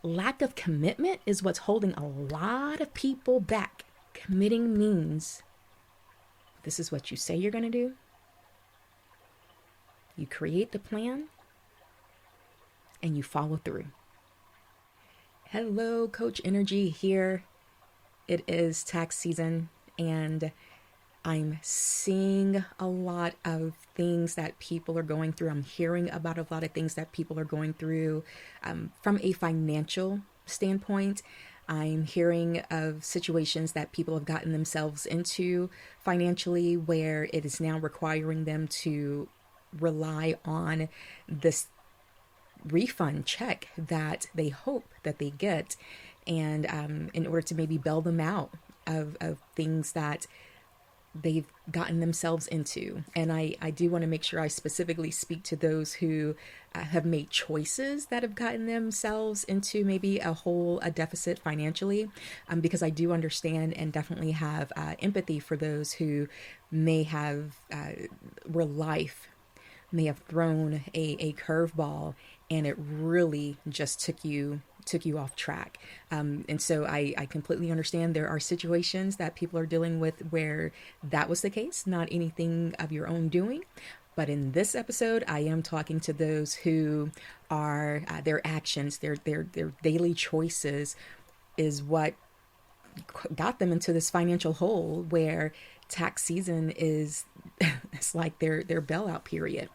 lack of commitment is what's holding a lot of people back. Committing means this is what you say you're going to do. You create the plan and you follow through. Hello, Coach Nrgy here. It is tax season and I'm seeing a lot of things that people are going through. I'm hearing about a lot of things that people are going through from a financial standpoint. I'm hearing of situations that people have gotten themselves into financially where it is now requiring them to rely on this refund check that they hope that they get, and in order to maybe bail them out of things that they've gotten themselves into. And I do want to make sure I specifically speak to those who have made choices that have gotten themselves into maybe a deficit financially, because I do understand and definitely have empathy for those who may have where life may have thrown a curveball and it really just took you off track. And so I completely understand there are situations that people are dealing with where that was the case, not anything of your own doing. But in this episode, I am talking to those who are their actions, their daily choices is what got them into this financial hole where tax season is it's like their bailout period.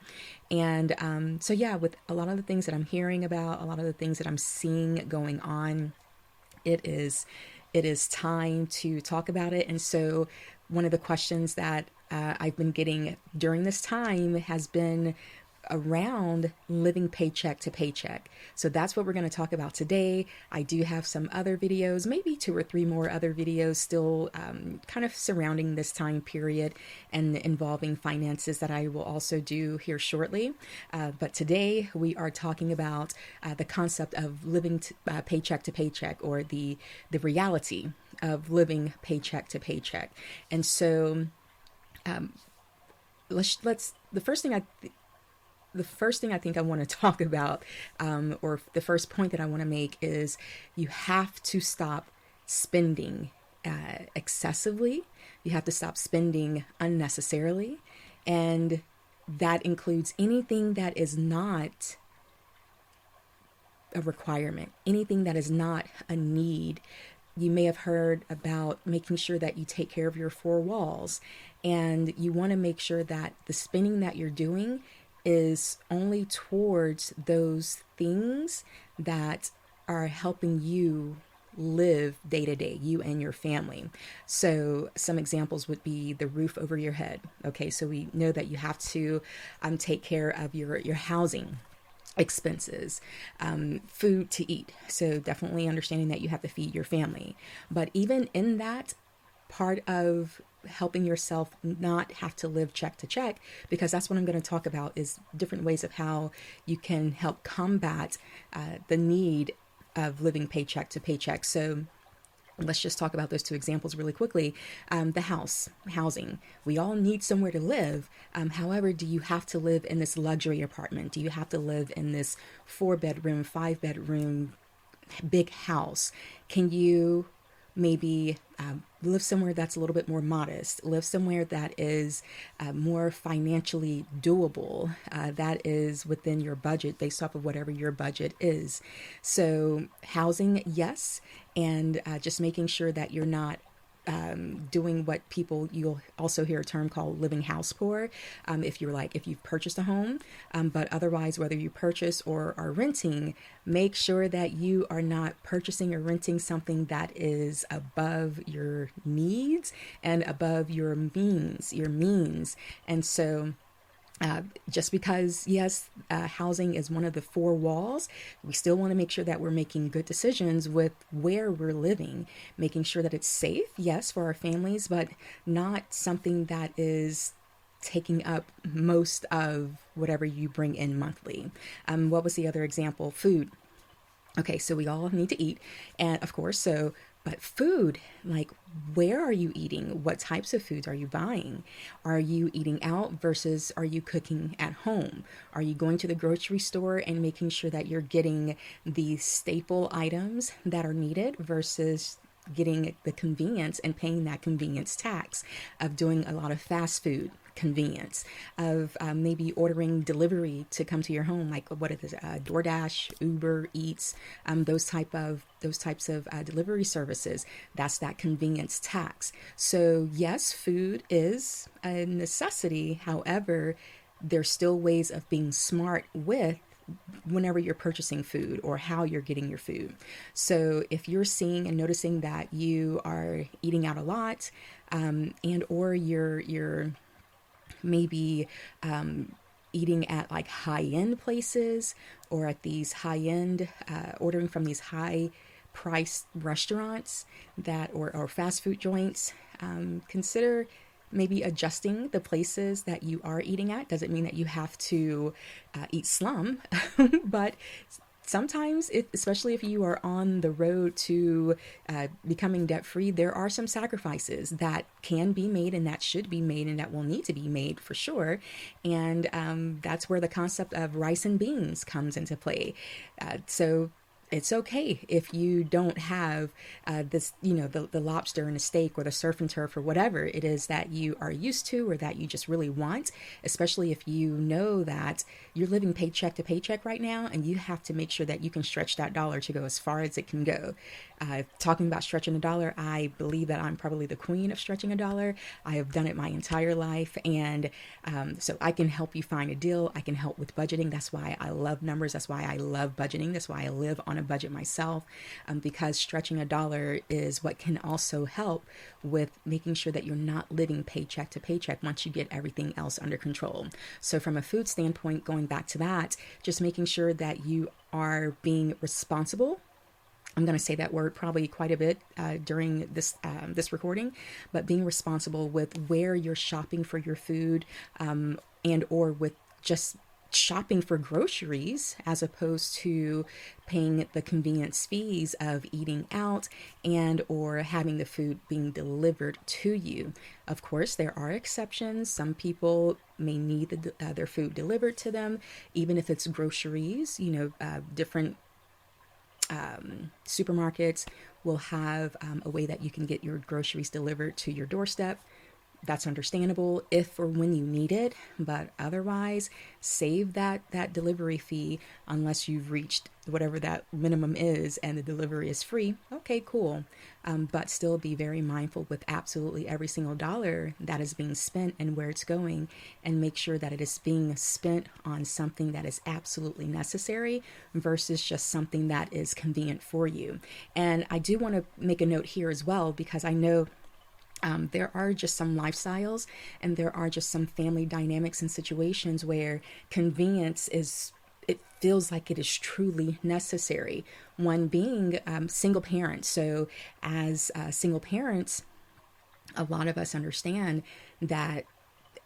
And so yeah, with a lot of the things that I'm hearing about, a lot of the things that I'm seeing going on, it is time to talk about it. And so one of the questions that I've been getting during this time has been around living paycheck to paycheck. So that's what we're going to talk about today. I do have some other videos, maybe 2 or 3 more other videos still kind of surrounding this time period and involving finances that I will also do here shortly. But today we are talking about the concept of living paycheck to paycheck, or the reality of living paycheck to paycheck. And so let's the first thing I think I want to talk about, or the first point that I want to make, is you have to stop spending excessively. You have to stop spending unnecessarily. And that includes anything that is not a requirement, anything that is not a need. You may have heard about making sure that you take care of your 4 walls, and you want to make sure that the spending that you're doing is only towards those things that are helping you live day to day, you and your family. So some examples would be the roof over your head. Okay, so we know that you have to take care of your housing expenses, food to eat. So definitely understanding that you have to feed your family. But even in that, part of helping yourself not have to live check to check, because that's what I'm going to talk about, is different ways of how you can help combat the need of living paycheck to paycheck. So let's just talk about those 2 examples really quickly. The housing. We all need somewhere to live. However, do you have to live in this luxury apartment? Do you have to live in this 4-bedroom, 5-bedroom, big house? Can you maybe live somewhere that's a little bit more modest, live somewhere that is more financially doable, that is within your budget based off of whatever your budget is? So housing, yes, and just making sure that you're not doing what you'll also hear a term called living house poor, if you've purchased a home, but otherwise, whether you purchase or are renting, make sure that you are not purchasing or renting something that is above your needs and above your means. And so just because, yes, housing is one of the 4 walls, we still want to make sure that we're making good decisions with where we're living, making sure that it's safe, yes, for our families, but not something that is taking up most of whatever you bring in monthly. What was the other example? Food. Okay, so we all need to eat. And of course, so But food, like, where are you eating? What types of foods are you buying? Are you eating out versus are you cooking at home? Are you going to the grocery store and making sure that you're getting the staple items that are needed versus getting the convenience and paying that convenience tax of doing a lot of fast food convenience of maybe ordering delivery to come to your home, like what is it, DoorDash, Uber Eats, those types of delivery services. That's that convenience tax. So yes, food is a necessity. However, there's still ways of being smart with whenever you're purchasing food or how you're getting your food. So if you're seeing and noticing that you are eating out a lot, and or you're maybe eating at like high-end places or at these high-end ordering from these high priced restaurants that or fast food joints, consider maybe adjusting the places that you are eating at. Doesn't mean that you have to eat slum, but sometimes, especially if you are on the road to becoming debt free, there are some sacrifices that can be made and that should be made and that will need to be made for sure. And that's where the concept of rice and beans comes into play. So it's okay if you don't have the lobster and a steak or the surf and turf or whatever it is that you are used to or that you just really want, especially if you know that you're living paycheck to paycheck right now and you have to make sure that you can stretch that dollar to go as far as it can go. Talking about stretching a dollar, I believe that I'm probably the queen of stretching a dollar. I have done it my entire life, and so I can help you find a deal. I can help with budgeting. That's why I love numbers. That's why I love budgeting. That's why I live on a budget myself, because stretching a dollar is what can also help with making sure that you're not living paycheck to paycheck once you get everything else under control. So from a food standpoint, going back to that, just making sure that you are being responsible. I'm going to say that word probably quite a bit during this recording, but being responsible with where you're shopping for your food, and or with just shopping for groceries as opposed to paying the convenience fees of eating out and or having the food being delivered to you. Of course, there are exceptions. Some people may need their food delivered to them, even if it's groceries. Different supermarkets will have a way that you can get your groceries delivered to your doorstep. That's understandable if or when you need it, but otherwise save that delivery fee unless you've reached whatever that minimum is and the delivery is free. Okay, cool. But still be very mindful with absolutely every single dollar that is being spent and where it's going, and make sure that it is being spent on something that is absolutely necessary versus just something that is convenient for you. And I do want to make a note here as well, because I know there are just some lifestyles and there are just some family dynamics and situations where convenience it feels like it is truly necessary. One being single parents. So as single parents, a lot of us understand that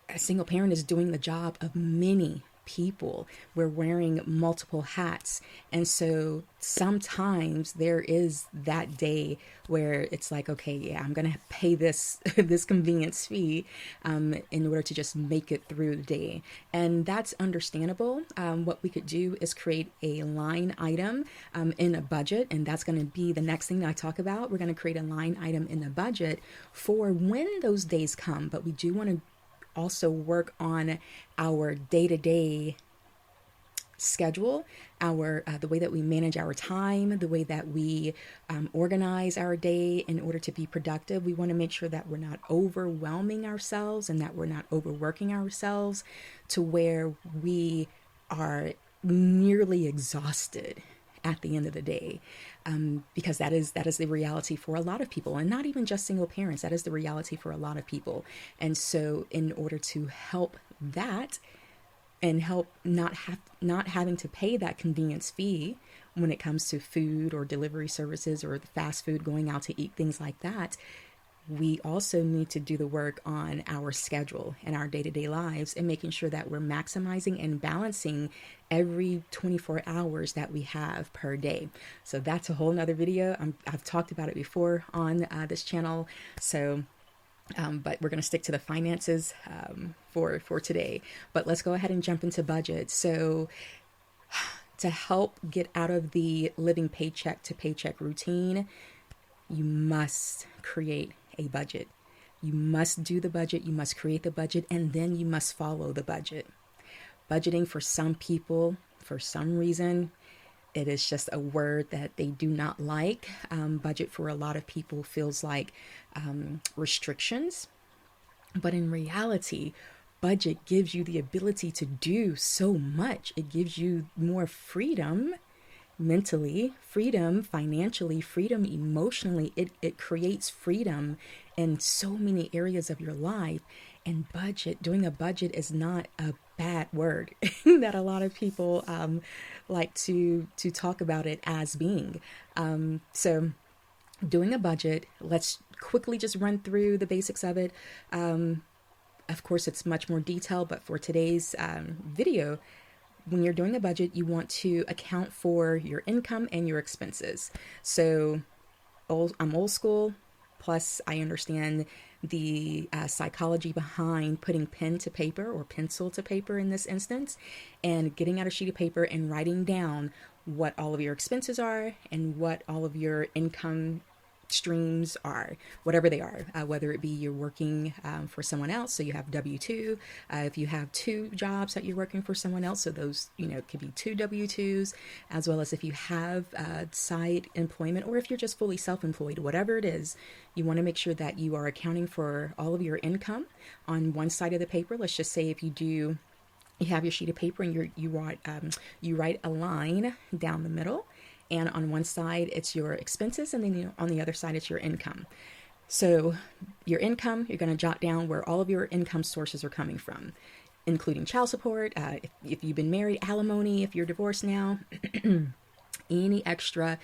a single parent is doing the job of many people. We're wearing multiple hats. And so sometimes there is that day where it's like, okay, yeah, I'm going to pay this convenience fee in order to just make it through the day. And that's understandable. What we could do is create a line item in a budget. And that's going to be the next thing that I talk about. We're going to create a line item in the budget for when those days come. But we do want to also work on our day-to-day schedule, the way that we manage our time, the way that we organize our day in order to be productive. We want to make sure that we're not overwhelming ourselves and that we're not overworking ourselves to where we are nearly exhausted at the end of the day, because that is the reality for a lot of people, and not even just single parents. That is the reality for a lot of people. And so in order to help that and help not having to pay that convenience fee when it comes to food or delivery services or the fast food, going out to eat, things like that, we also need to do the work on our schedule and our day-to-day lives and making sure that we're maximizing and balancing every 24 hours that we have per day. So that's a whole nother video. I've talked about it before on this channel. So but we're going to stick to the finances for today. But let's go ahead and jump into budget. So to help get out of the living paycheck to paycheck routine, you must create a budget. You must do the budget, you must create the budget, and then you must follow the budget. Budgeting for some people, for some reason, it is just a word that they do not like. Budget for a lot of people feels like restrictions. But in reality, budget gives you the ability to do so much. It gives you more freedom mentally, freedom financially, freedom emotionally. It creates freedom in so many areas of your life. And doing a budget is not a bad word that a lot of people like to talk about it as being. So doing a budget, let's quickly just run through the basics of it. Of course, it's much more detailed, but for today's video, when you're doing a budget, you want to account for your income and your expenses. So I'm old school, plus I understand the psychology behind putting pen to paper or pencil to paper in this instance, and getting out a sheet of paper and writing down what all of your expenses are and what all of your income streams are, whatever they are, whether it be you're working for someone else, so you have W-2, if you have two jobs that you're working for someone else, so those, could be two W-2s, as well as if you have side employment, or if you're just fully self-employed, whatever it is, you want to make sure that you are accounting for all of your income on one side of the paper. Let's just say if you have your sheet of paper and you write a line down the middle, and on one side it's your expenses, and then on the other side it's your income. So your income, you're going to jot down where all of your income sources are coming from, including child support, if you've been married, alimony, if you're divorced now, any extra,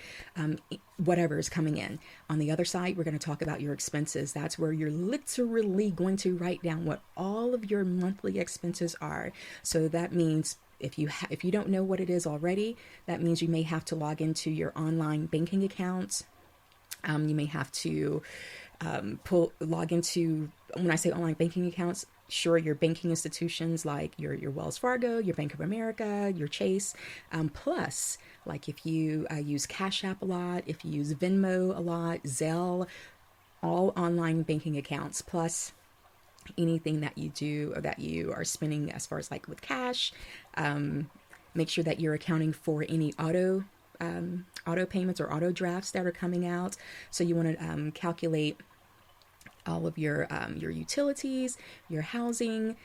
whatever is coming in. On the other side, we're going to talk about your expenses. That's where you're literally going to write down what all of your monthly expenses are. So that means if you don't know what it is already, that means you may have to log into your online banking accounts. You may have to log into, when I say online banking accounts, sure, your banking institutions like your Wells Fargo, your Bank of America, your Chase, plus like if you use Cash App a lot, if you use Venmo a lot, Zelle, all online banking accounts, plus anything that you do or that you are spending as far as like with cash. Make sure that you're accounting for any auto payments or auto drafts that are coming out. So you want to calculate all of your utilities, your housing.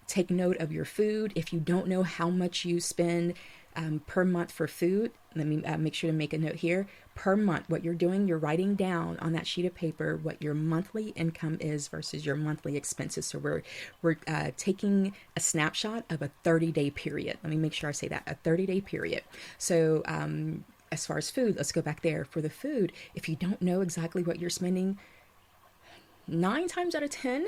Take note of your food. If you don't know how much you spend per month for food, let me make sure to make a note here. Per month, what you're doing, you're writing down on that sheet of paper what your monthly income is versus your monthly expenses. So we're taking a snapshot of a 30-day period. Let me make sure I say that, a 30-day period. So as far as food, let's go back there. For the food, if you don't know exactly what you're spending, 9 times out of 10,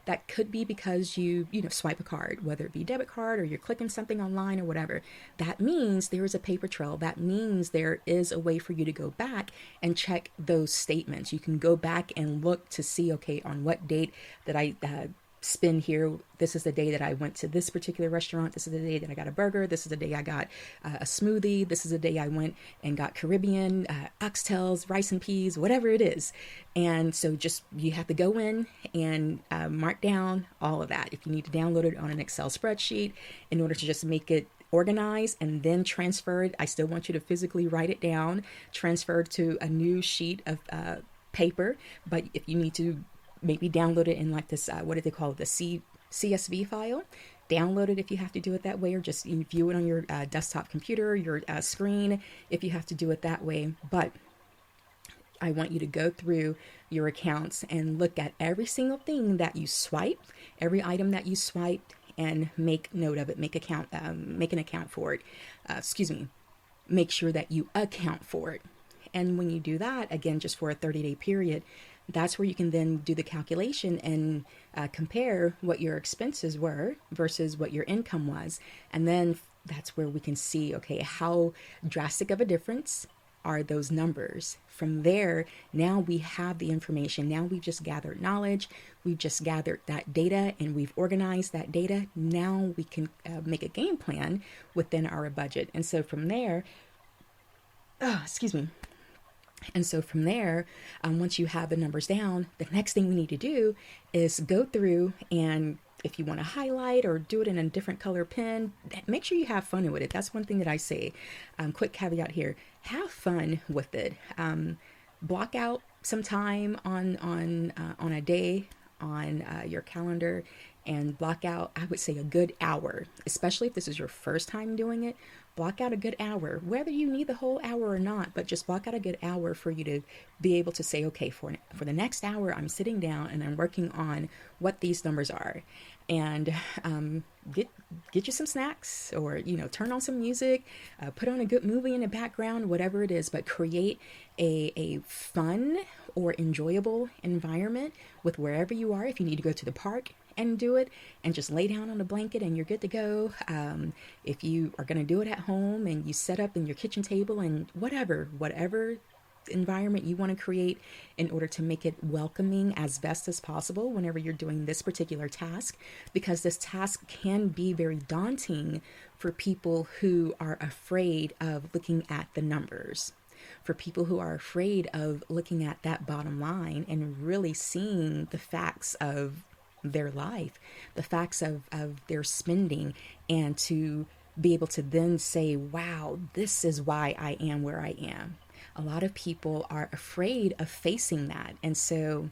that could be because you swipe a card, whether it be debit card or you're clicking something online or whatever. That means there is a paper trail. That means there is a way for you to go back and check those statements. You can go back and look to see, okay, on what date that I spend here. This is the day that I went to this particular restaurant. This is the day that I got a burger. This is the day I got a smoothie. This is the day I went and got Caribbean oxtails, rice and peas, whatever it is. And so just you have to go in and mark down all of that. If you need to download it on an Excel spreadsheet in order to just make it organized and then transfer it, I still want you to physically write it down, transfer it to a new sheet of paper. But if you need to maybe download it in like this, what do they call it? The CSV file. Download it if you have to do it that way, or just view it on your desktop computer, your screen, if you have to do it that way. But I want you to go through your accounts and look at every single thing that you swipe, every item that you swiped, and make note of it. Make an account for it. Make sure that you account for it. And when you do that, again, just for a 30-day period, that's where you can then do the calculation and compare what your expenses were versus what your income was. And then that's where we can see, okay, how drastic of a difference are those numbers. From there, now we have the information. Now we've just gathered knowledge. We've just gathered that data and we've organized that data. Now we can make a game plan within our budget. And so from there, excuse me. And so from there, once you have the numbers down, the next thing we need to do is go through, and if you want to highlight or do it in a different color pen, make sure you have fun with it. That's one thing that I say. Quick caveat here: have fun with it. Block out some time on a day on your calendar and block out, I would say, a good hour, especially if this is your first time doing it. Block out a good hour, whether you need the whole hour or not, but just block out a good hour for you to be able to say, okay, for the next hour, I'm sitting down and I'm working on what these numbers are. And get you some snacks, or, you know, turn on some music, put on a good movie in the background, whatever it is, but create a fun or enjoyable environment with wherever you are. If you need to go to the park and do it, and just lay down on a blanket and you're good to go. If you are going to do it at home and you set up in your kitchen table and whatever environment you want to create in order to make it welcoming as best as possible whenever you're doing this particular task, because this task can be very daunting for people who are afraid of looking at the numbers, for people who are afraid of looking at that bottom line and really seeing the facts of their life, the facts of their spending, and to be able to then say, wow, this is why I am where I am. A lot of people are afraid of facing that. And so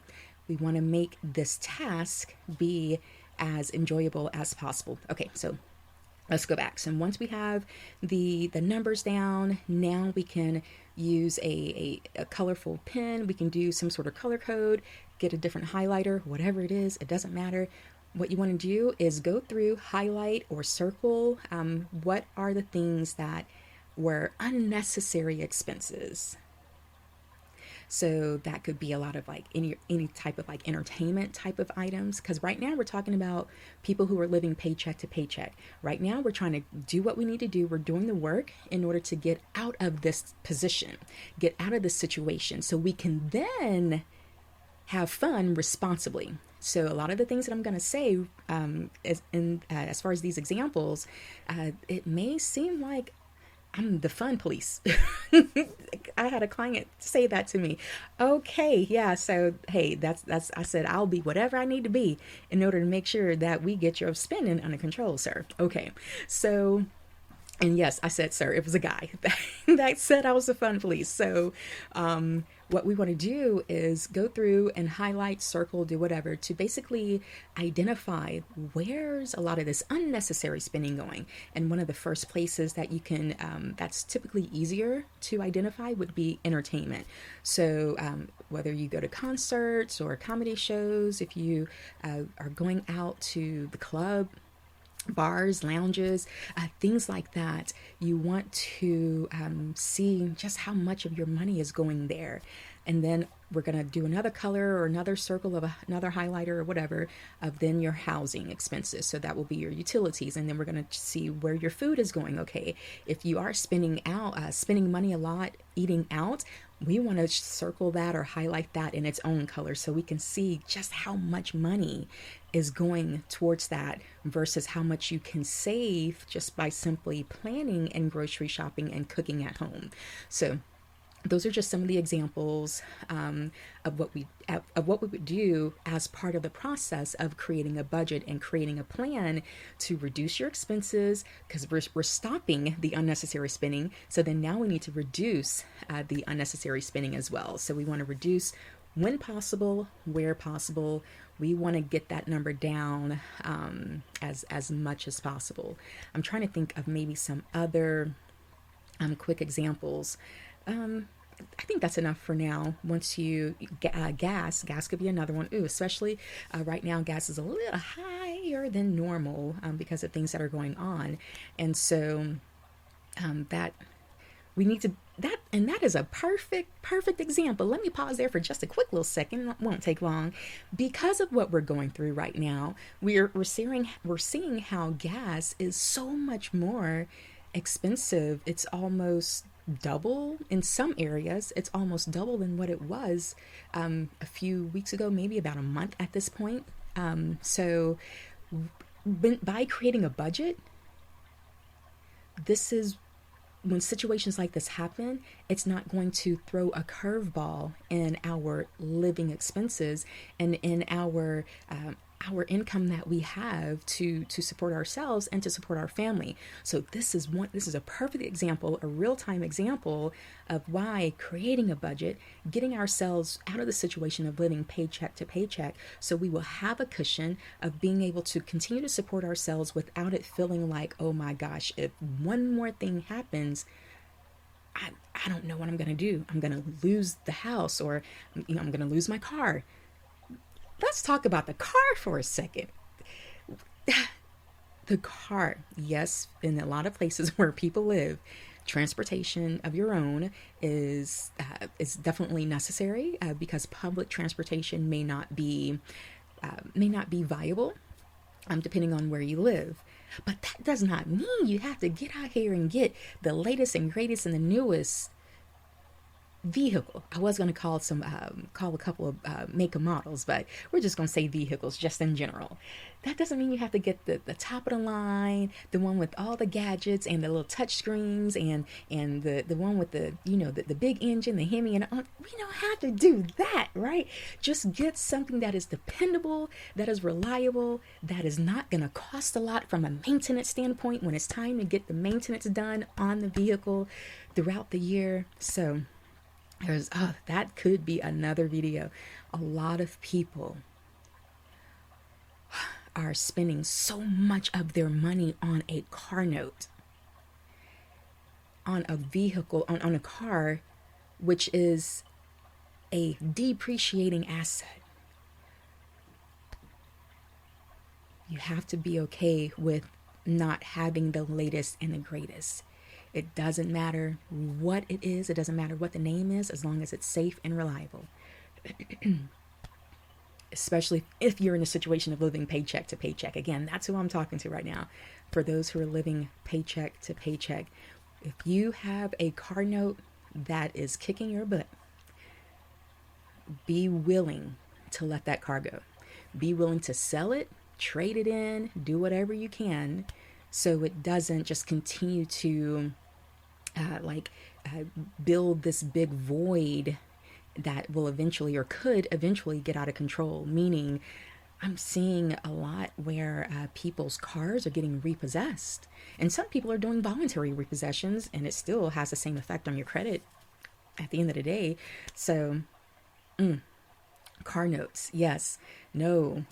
we want to make this task be as enjoyable as possible. Okay, so let's go back. So once we have the numbers down, now we can use a colorful pen. We can do some sort of color code, get a different highlighter, whatever it is, it doesn't matter. What you want to do is go through, highlight or circle what are the things that were unnecessary expenses. So that could be a lot of like any type of like entertainment type of items. Because right now we're talking about people who are living paycheck to paycheck. Right now we're trying to do what we need to do. We're doing the work in order to get out of this position, get out of this situation, so we can then have fun responsibly. So a lot of the things that I'm going to say as far as these examples, it may seem like I'm the fun police. I had a client say that to me. Okay, yeah, so hey, that's I said I'll be whatever I need to be in order to make sure that we get your spending under control, sir. Okay, so, and yes, I said sir. It was a guy that said I was the fun police. So what we want to do is go through and highlight, circle, do whatever to basically identify where's a lot of this unnecessary spending going. And one of the first places that you can, that's typically easier to identify, would be entertainment. So whether you go to concerts or comedy shows, if you are going out to the club, bars, lounges, things like that, you want to see just how much of your money is going there. And then we're going to do another color or another circle of another highlighter or whatever of then your housing expenses. So that will be your utilities. And then we're going to see where your food is going. Okay, if you are spending money a lot eating out, we want to circle that or highlight that in its own color so we can see just how much money is going towards that versus how much you can save just by simply planning and grocery shopping and cooking at home. So those are just some of the examples of what we would do as part of the process of creating a budget and creating a plan to reduce your expenses, because we're stopping the unnecessary spending. So then now we need to reduce the unnecessary spending as well. So we want to reduce when possible, where possible. We want to get that number down as much as possible. I'm trying to think of maybe some other quick examples. I think that's enough for now. Once you gas could be another one. Ooh, especially right now, gas is a little higher than normal because of things that are going on, and so that we need to that is a perfect example. Let me pause there for just a quick little second. It won't take long. Because of what we're going through right now, we're seeing how gas is so much more expensive. It's almost double in some areas. It's almost double than what it was a few weeks ago, maybe about a month at this point. So by creating a budget, this is when situations like this happen, it's not going to throw a curveball in our living expenses and in our income that we have to support ourselves and to support our family. So this is a perfect example, a real-time example of why creating a budget, getting ourselves out of the situation of living paycheck to paycheck, so we will have a cushion of being able to continue to support ourselves without it feeling like, oh my gosh, if one more thing happens, I don't know what I'm going to do. I'm going to lose the house, or I'm going to lose my car. Let's talk about the car for a second. The car, yes, in a lot of places where people live, transportation of your own is definitely necessary because public transportation may not be viable, depending on where you live. But that does not mean you have to get out here and get the latest and greatest and the newest vehicle. I was going to call a couple of make and models, but we're just going to say vehicles just in general. That doesn't mean you have to get the top of the line, the one with all the gadgets and the little touch screens and the one with the big engine, the Hemi, and we don't have to do that, right? Just get something that is dependable, that is reliable, that is not going to cost a lot from a maintenance standpoint when it's time to get the maintenance done on the vehicle throughout the year. So that could be another video. A lot of people are spending so much of their money on a car note, on a vehicle, on a car, which is a depreciating asset. You have to be okay with not having the latest and the greatest. It doesn't matter what it is. It doesn't matter what the name is, as long as it's safe and reliable. Especially if you're in a situation of living paycheck to paycheck. Again, that's who I'm talking to right now. For those who are living paycheck to paycheck, if you have a car note that is kicking your butt, be willing to let that car go. Be willing to sell it, trade it in, do whatever you can, so it doesn't just continue to build this big void that will eventually or could eventually get out of control. Meaning, I'm seeing a lot where people's cars are getting repossessed, and some people are doing voluntary repossessions, and it still has the same effect on your credit at the end of the day. So car notes, yes, no.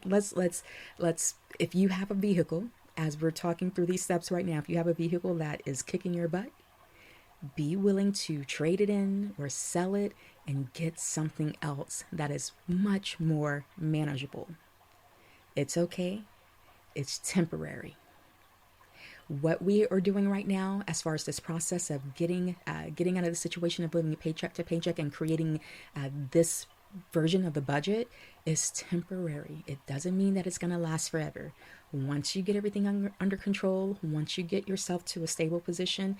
let's if you have a vehicle, as we're talking through these steps right now, if you have a vehicle that is kicking your butt, be willing to trade it in or sell it and get something else that is much more manageable. It's okay. It's temporary. What we are doing right now, as far as this process of getting out of the situation of living paycheck to paycheck and creating this version of the budget, is temporary. It doesn't mean that it's going to last forever. Once you get everything under control, once you get yourself to a stable position,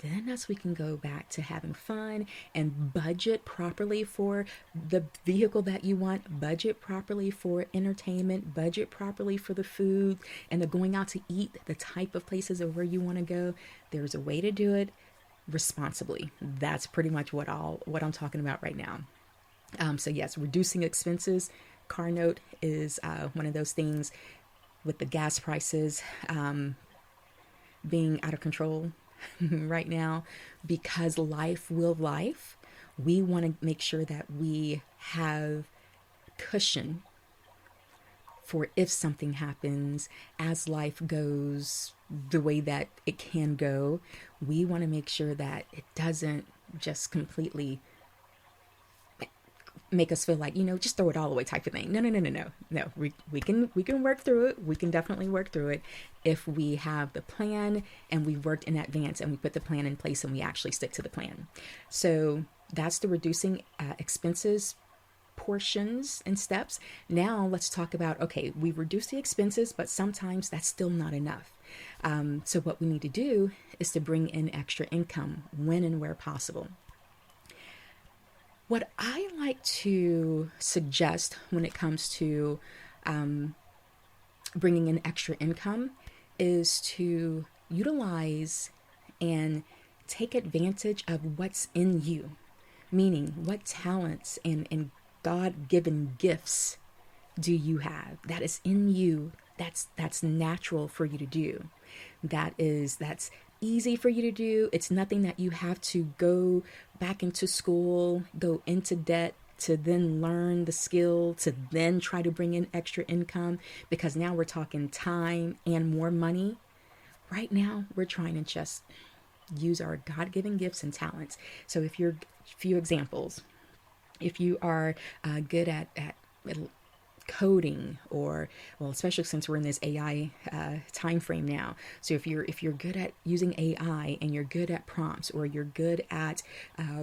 then that's we can go back to having fun and budget properly for the vehicle that you want, budget properly for entertainment, budget properly for the food and the going out to eat, the type of places of where you want to go. There's a way to do it responsibly. That's pretty much what I'm talking about right now. So yes, reducing expenses. Car note is one of those things. With the gas prices being out of control right now, because life will life, we want to make sure that we have cushion for if something happens, as life goes the way that it can go. We want to make sure that it doesn't just completely make us feel like, just throw it all away type of thing. No, no, no, no, no, no. We can work through it. We can definitely work through it if we have the plan and we worked in advance and we put the plan in place and we actually stick to the plan. So that's the reducing expenses portions and steps. Now let's talk about, okay, we reduce the expenses, but sometimes that's still not enough. So what we need to do is to bring in extra income when and where possible. What I like to suggest when it comes to bringing in extra income is to utilize and take advantage of what's in you, meaning what talents and God-given gifts do you have that is in you, that's natural for you to do, that's easy for you to do. It's nothing that you have to go back into school, go into debt to then learn the skill, to then try to bring in extra income, because now we're talking time and more money. Right now, we're trying to just use our God-given gifts and talents. So if you're, few examples, if you are good at coding, or, well, especially since we're in this AI time frame now. So if you're good at using AI and you're good at prompts, or you're good at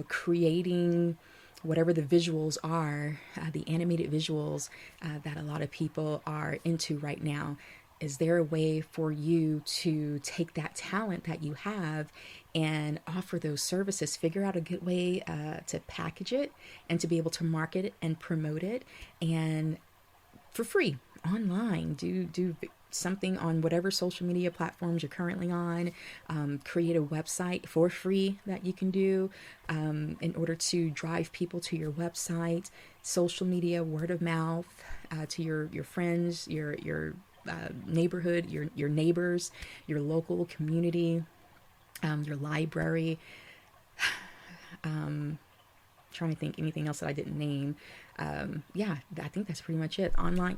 creating whatever the visuals are, the animated visuals that a lot of people are into right now, is there a way for you to take that talent that you have and offer those services? Figure out a good way to package it and to be able to market it and promote it, and for free online. Do something on whatever social media platforms you're currently on. Create a website for free that you can do in order to drive people to your website. Social media, word of mouth, to your friends, your neighborhood, your neighbors, your local community, your library. Trying to think anything else that I didn't name. Yeah, I think that's pretty much it. Online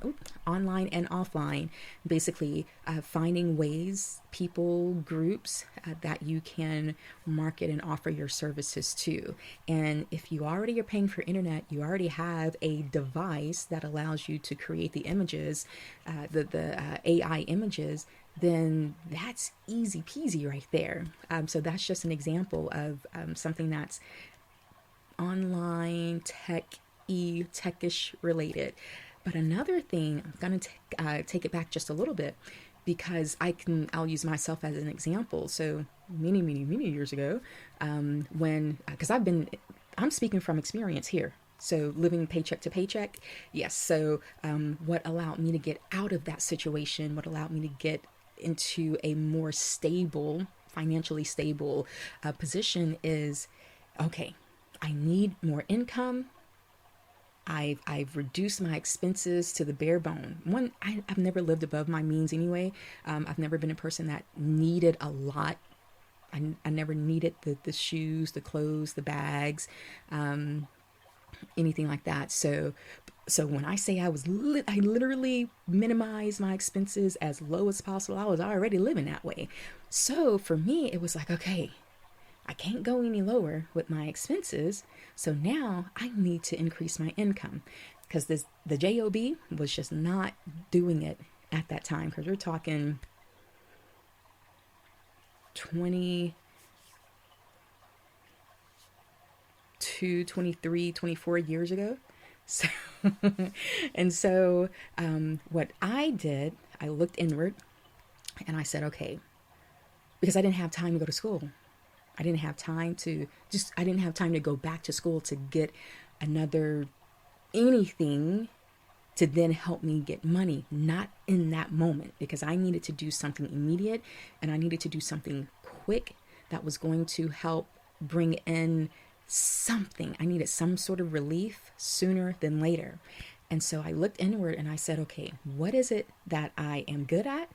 and offline. Basically, finding ways, people, groups that you can market and offer your services to. And if you already are paying for internet, you already have a device that allows you to create the images, the AI images, then that's easy peasy right there. So that's just an example of something that's online techish related. But another thing, I'm going to take it back just a little bit, because I'll use myself as an example. So many years ago, because I'm speaking from experience here. So living paycheck to paycheck. Yes. So what allowed me to get out of that situation, what allowed me to get into a more stable, financially stable position is, okay, I need more income. I've reduced my expenses to the bare bone. I've never lived above my means anyway. I've never been a person that needed a lot. I never needed the shoes, the clothes, the bags, anything like that. So when I say I literally minimized my expenses as low as possible. I was already living that way. So for me, it was like, okay, I can't go any lower with my expenses. So now I need to increase my income, because the job was just not doing it at that time. Because we're talking 22, 23, 24 years ago. So, and so what I did, I looked inward and I said, okay, because I didn't have time to go to school. I didn't have time to go back to school to get another anything to then help me get money. Not in that moment, because I needed to do something immediate and I needed to do something quick that was going to help bring in something. I needed some sort of relief sooner than later. And so I looked inward and I said, okay, what is it that I am good at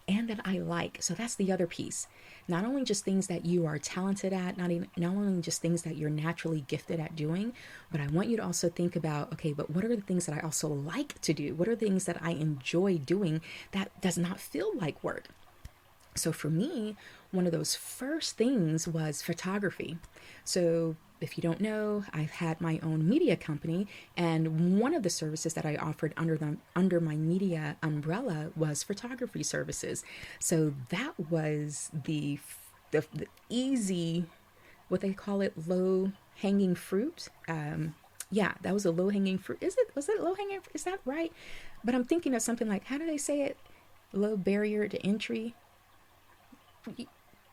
and that I like? So that's the other piece. Not only just things that you are talented at, not only just things that you're naturally gifted at doing, but I want you to also think about, okay, but what are the things that I also like to do? What are things that I enjoy doing that does not feel like work? So for me, one of those first things was photography. So if you don't know, I've had my own media company, and one of the services that I offered under my media umbrella was photography services. So that was the easy, what they call it, low hanging fruit. Yeah, that was a low hanging fruit. Was it low hanging fruit? Is that right? But I'm thinking of something like, how do they say it? Low barrier to entry.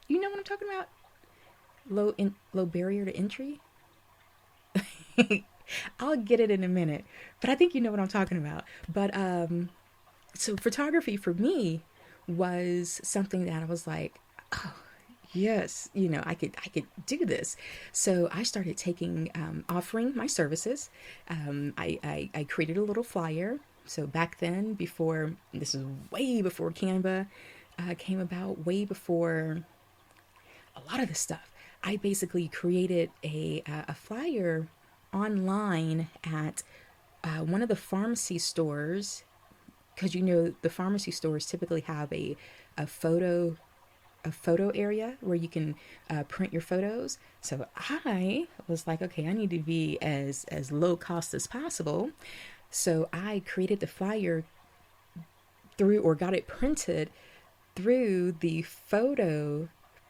You know what I'm talking about? Low barrier to entry. I'll get it in a minute, but I think you know what I'm talking about. But so photography for me was something that I was like, oh yes, I could do this. So I started offering my services. I created a little flyer. So back then, this is way before Canva came about, way before a lot of this stuff. I basically created a flyer online at one of the pharmacy stores, because the pharmacy stores typically have a photo area where you can print your photos. So I was like, okay, I need to be as low cost as possible. So I created the flyer got it printed through the photo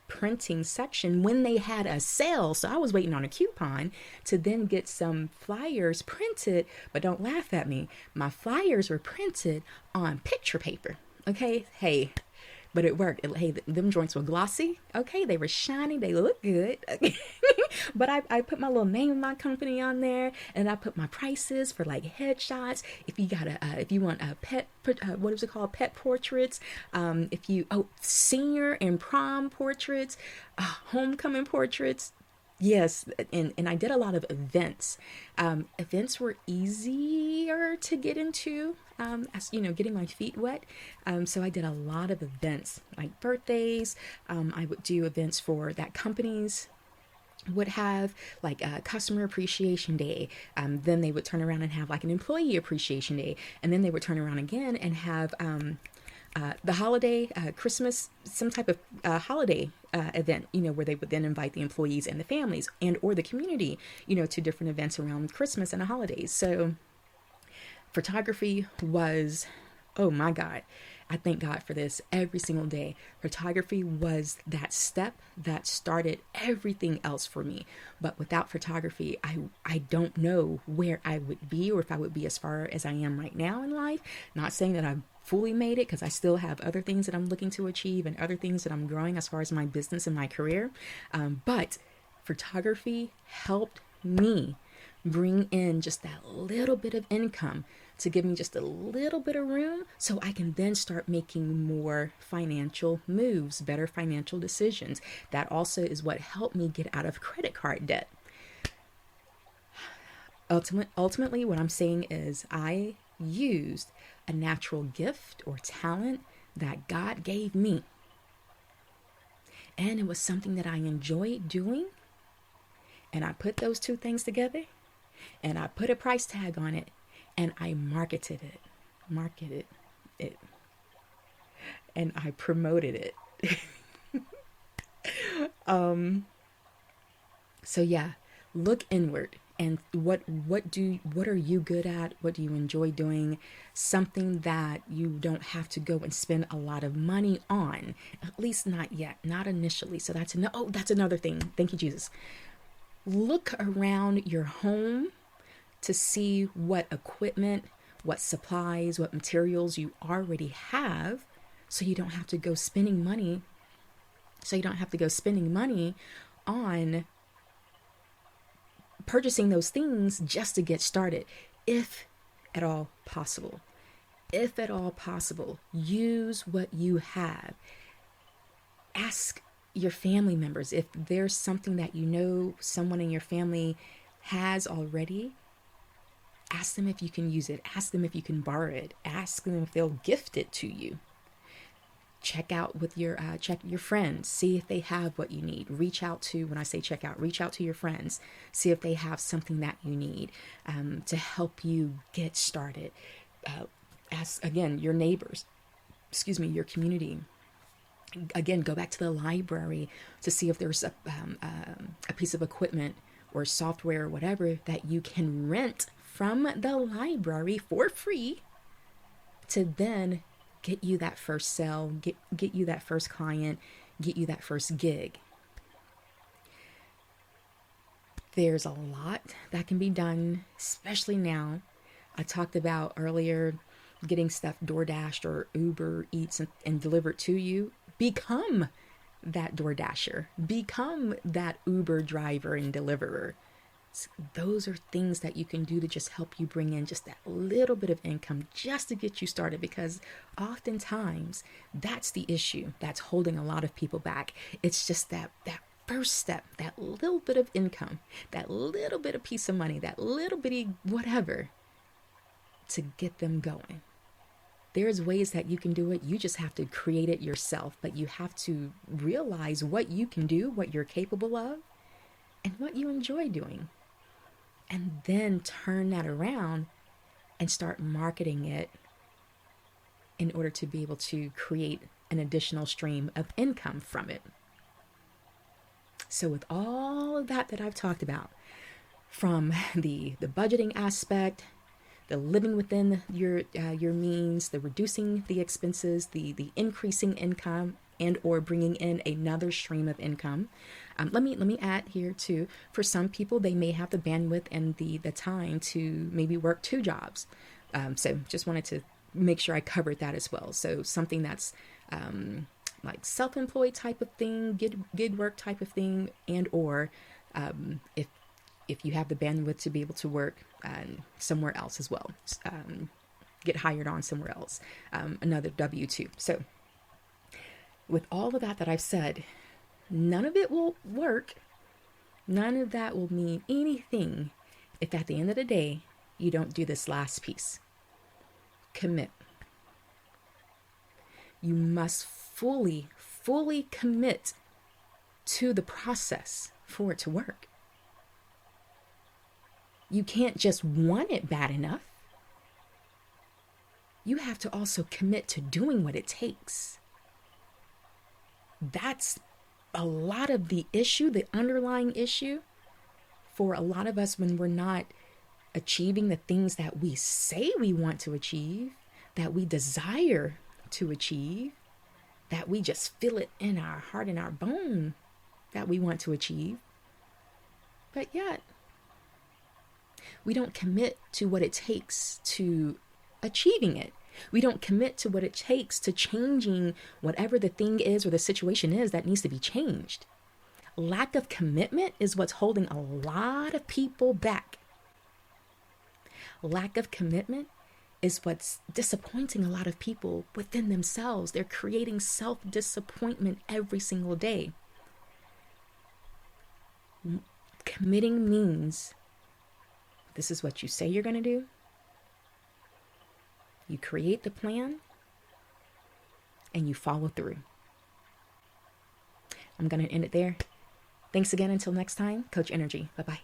printing section when they had a sale. So I was waiting on a coupon to then get some flyers printed, but don't laugh at me. My flyers were printed on picture paper. Okay. Hey, but it worked. Hey, them joints were glossy. Okay. They were shiny. They look good. But I put my little name of my company on there, and I put my prices for like headshots. If you want a pet, what is it called? Pet portraits. Senior and prom portraits, homecoming portraits. Yes, and I did a lot of events. Events were easier to get into, as getting my feet wet. So I did a lot of events, like birthdays. I would do events for that companies would have, like customer appreciation day. Then they would turn around and have like an employee appreciation day, and then they would turn around again and have the holiday, Christmas, some type of holiday event, where they would then invite the employees and the families and or the community, to different events around Christmas and the holidays. So photography was, oh my God, I thank God for this every single day. Photography was that step that started everything else for me. But without photography, I don't know where I would be, or if I would be as far as I am right now in life. Not saying that I've fully made it, because I still have other things that I'm looking to achieve and other things that I'm growing as far as my business and my career. But photography helped me bring in just that little bit of income to give me just a little bit of room, so I can then start making more financial moves, better financial decisions. That also is what helped me get out of credit card debt. Ultimately, what I'm saying is I used a natural gift or talent that God gave me. And it was something that I enjoyed doing. And I put those two things together, and I put a price tag on it, and I marketed it, and I promoted it. So yeah, look inward, and what are you good at? What do you enjoy doing? Something that you don't have to go and spend a lot of money on, at least not yet, not initially. So that's another thing. Thank you, Jesus. Look around your home to see what equipment, what supplies, what materials you already have, so you don't have to go spending money. On purchasing those things just to get started, if at all possible. If at all possible, use what you have. Ask your family members if there's something that someone in your family has already. Ask them if you can use it. Ask them if you can borrow it. Ask them if they'll gift it to you. Check out with your friends. See if they have what you need. Reach out to your friends. See if they have something that you need to help you get started. Ask again your neighbors. Your community. Again, go back to the library to see if there's a piece of equipment or software or whatever that you can rent from the library for free to then get you that first sale, get you that first client, get you that first gig. There's a lot that can be done, especially now. I talked about earlier getting stuff DoorDashed or Uber Eats and delivered to you. Become that DoorDasher. Become that Uber driver and deliverer. Those are things that you can do to just help you bring in just that little bit of income just to get you started, because oftentimes that's the issue that's holding a lot of people back. It's just that first step, that little bit of income, that little bit of piece of money, that little bitty whatever to get them going. There's ways that you can do it. You just have to create it yourself, but you have to realize what you can do, what you're capable of, and what you enjoy doing. And then turn that around and start marketing it in order to be able to create an additional stream of income from it. So with all of that I've talked about, from the budgeting aspect, the living within your means, the reducing the expenses, the increasing income, and or bringing in another stream of income. Let me add here too, for some people, they may have the bandwidth and the time to maybe work 2 jobs. So just wanted to make sure I covered that as well. So something that's like self-employed type of thing, gig work type of thing, and or if you have the bandwidth to be able to work somewhere else as well, get hired on somewhere else, another W-2. So with all of that I've said, none of it will work. None of that will mean anything if at the end of the day, you don't do this last piece. Commit. You must fully commit to the process for it to work. You can't just want it bad enough. You have to also commit to doing what it takes. That's a lot of the issue, the underlying issue for a lot of us when we're not achieving the things that we say we want to achieve, that we desire to achieve, that we just feel it in our heart and our bone that we want to achieve. But yet, we don't commit to what it takes to achieving it. We don't commit to what it takes to changing whatever the thing is or the situation is that needs to be changed. Lack of commitment is what's holding a lot of people back. Lack of commitment is what's disappointing a lot of people within themselves. They're creating self-disappointment every single day. Committing means this is what you say you're going to do. You create the plan and you follow through. I'm going to end it there. Thanks again. Until next time, Coach Nrgy. Bye-bye.